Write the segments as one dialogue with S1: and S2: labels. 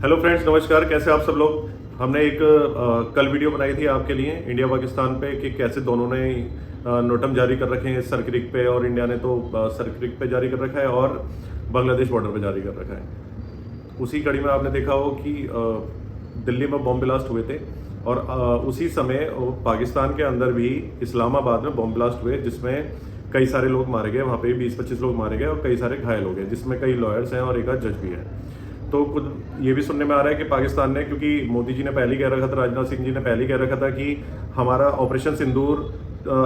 S1: Hello friends, नमस्कार। कैसे आप सब लोग। हमने एक कल वीडियो बनाई थी आपके लिए इंडिया पाकिस्तान पे कि कैसे दोनों ने नोटम जारी कर रखे हैं सर्करिक पे, और इंडिया ने तो सर्करिक पे जारी कर रखा है और बांग्लादेश बॉर्डर पे जारी कर रखा है। उसी कड़ी में आपने देखा हो कि दिल्ली में बॉम्ब ब्लास्ट हुए थे और उसी समय पाकिस्तान के अंदर भी इस्लामाबाद में बॉम्ब ब्लास्ट हुए, जिसमें कई सारे लोग मारे गए। वहाँ पे 20-25 लोग मारे गए और कई सारे घायल हो गए, जिसमें कई लॉयर्स हैं और एक जज भी है। तो कुछ ये भी सुनने में आ रहा है कि पाकिस्तान ने, क्योंकि मोदी जी ने पहले ही कह रखा था, राजनाथ सिंह जी ने पहले ही कह रखा था कि हमारा ऑपरेशन सिंदूर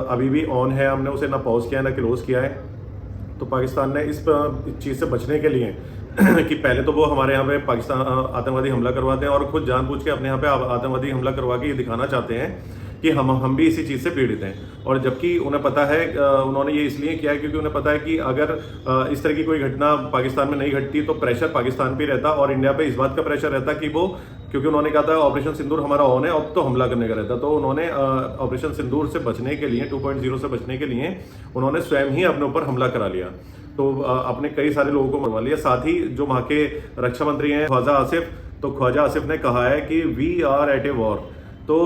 S1: अभी भी ऑन है, हमने उसे ना पॉज किया है ना क्लोज किया है। तो पाकिस्तान ने इस चीज़ से बचने के लिए कि पहले तो वो हमारे यहाँ पे पाकिस्तान आतंकवादी हमला करवाते हैं और खुद जानबूझ के अपने यहाँ पे आतंकवादी हमला करवा के ये दिखाना चाहते हैं कि हम भी इसी चीज़ से पीड़ित हैं। और जबकि उन्हें पता है, उन्होंने ये इसलिए किया है क्योंकि उन्हें पता है कि अगर इस तरह की कोई घटना पाकिस्तान में नहीं घटती तो प्रेशर पाकिस्तान पे रहता और इंडिया पे इस बात का प्रेशर रहता कि वो, क्योंकि उन्होंने कहा था ऑपरेशन सिंदूर हमारा ऑन है, अब तो हमला करने का रहता। तो उन्होंने ऑपरेशन सिंदूर से बचने के लिए, 2.0 से बचने के लिए उन्होंने स्वयं ही अपने ऊपर हमला करा लिया। तो अपने कई सारे लोगों को मरवा लिया। साथ ही जो वहाँ के रक्षा मंत्री हैं ख्वाजा आसिफ, तो ख्वाजा आसिफ ने कहा है कि we are at a war. तो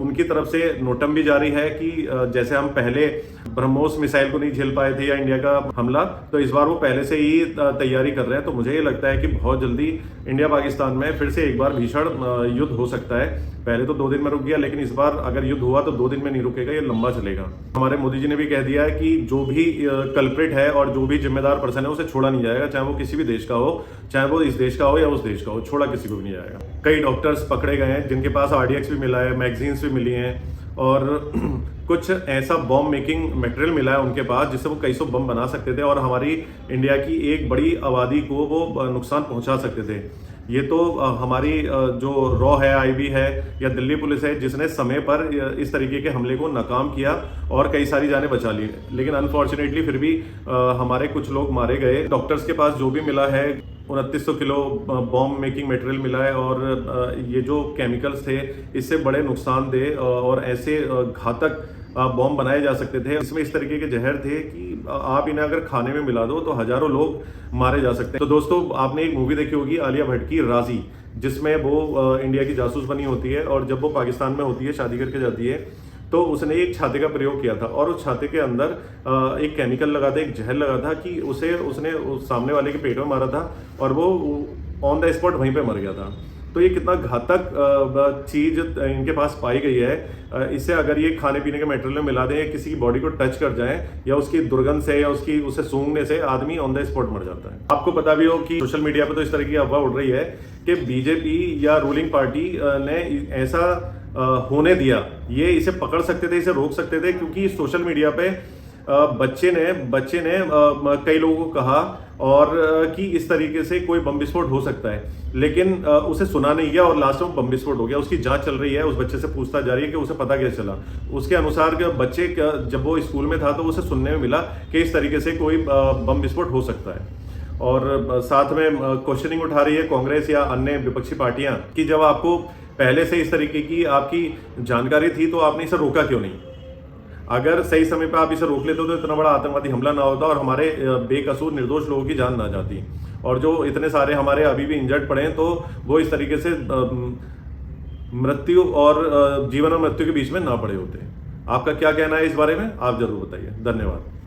S1: उनकी तरफ से नोटम भी जारी है कि जैसे हम पहले ब्रह्मोस मिसाइल को नहीं झेल पाए थे या इंडिया का हमला, तो इस बार वो पहले से ही तैयारी कर रहे हैं। तो मुझे ये लगता है कि बहुत जल्दी इंडिया पाकिस्तान में फिर से एक बार भीषण युद्ध हो सकता है। पहले तो 2 दिन में रुक गया, लेकिन इस बार अगर युद्ध हुआ तो 2 दिन में नहीं रुकेगा, ये लंबा चलेगा। हमारे मोदी जी ने भी कह दिया है कि जो भी कल्प्रिट है और जो भी जिम्मेदार पर्सन है उसे छोड़ा नहीं जाएगा, चाहे वो किसी भी देश का हो, चाहे वो इस देश का हो या उस देश का हो, छोड़ा किसी को भी नहीं जाएगा। कई डॉक्टर्स पकड़े गए हैं जिनके पास RDX भी मिला है, मैगजीन्स भी मिली हैं और कुछ ऐसा बॉम्ब मेकिंग मटेरियल मिला है उनके पास जिससे वो कई सौ बम बना सकते थे और हमारी इंडिया की एक बड़ी आबादी को वो नुकसान पहुंचा सकते थे। ये तो हमारी जो रॉ है, IB है या दिल्ली पुलिस है, जिसने समय पर इस तरीके के हमले को नाकाम किया और कई सारी जानें बचा ली। लेकिन अनफॉर्चुनेटली फिर भी हमारे कुछ लोग मारे गए। डॉक्टर्स के पास जो भी मिला है 2900 किलो बॉम्ब मेकिंग मटेरियल मिला है और ये जो केमिकल्स थे इससे बड़े नुकसानदेह और ऐसे घातक बॉम्ब बनाए जा सकते थे। इसमें इस तरीके के जहर थे कि आप इन्हें अगर खाने में मिला दो तो हजारों लोग मारे जा सकते हैं। तो दोस्तों, आपने एक मूवी देखी होगी आलिया भट्ट की, राजी, जिसमें वो इंडिया की जासूस बनी होती है और जब वो पाकिस्तान में होती है, शादी करके जाती है, तो उसने एक छाते का प्रयोग किया था और उस छाते के अंदर एक केमिकल लगा था, एक जहर लगा था कि उसने उस सामने वाले के पेट में मारा था और वो ऑन द स्पॉट वहीं पे मर गया था। तो ये कितना घातक चीज इनके पास पाई गई है। इससे अगर ये खाने पीने के मटेरियल में मिला दें, किसी की बॉडी को टच कर जाए या उसकी दुर्गंध से या उसे सूंघने से आदमी ऑन द स्पॉट मर जाता है। आपको पता भी हो कि सोशल मीडिया पे तो इस तरह की अफवाह उड़ रही है कि बीजेपी या रूलिंग पार्टी ने ऐसा होने दिया, ये इसे पकड़ सकते थे, इसे रोक सकते थे, क्योंकि सोशल मीडिया पे बच्चे ने कई लोगों को कहा और कि इस तरीके से कोई बम विस्फोट हो सकता है, लेकिन उसे सुना नहीं गया और लास्ट में बम विस्फोट हो गया। उसकी जांच चल रही है, उस बच्चे से पूछताछ जारी है कि उसे पता कैसे चला। उसके अनुसार बच्चे जब वो स्कूल में था तो उसे सुनने में मिला कि इस तरीके से कोई बम विस्फोट हो सकता है। और साथ में क्वेश्चनिंग उठा रही है कांग्रेस या अन्य विपक्षी पार्टियां कि जब आपको पहले से इस तरीके की आपकी जानकारी थी तो आपने इसे रोका क्यों नहीं। अगर सही समय पर आप इसे रोक लेते तो इतना बड़ा आतंकवादी हमला ना होता और हमारे बेकसूर निर्दोष लोगों की जान ना जाती। और जो इतने सारे हमारे अभी भी इंजर्ड पड़े हैं, तो वो इस तरीके से मृत्यु और जीवन और मृत्यु के बीच में ना पड़े होते। आपका क्या कहना है इस बारे में, आप जरूर बताइए। धन्यवाद।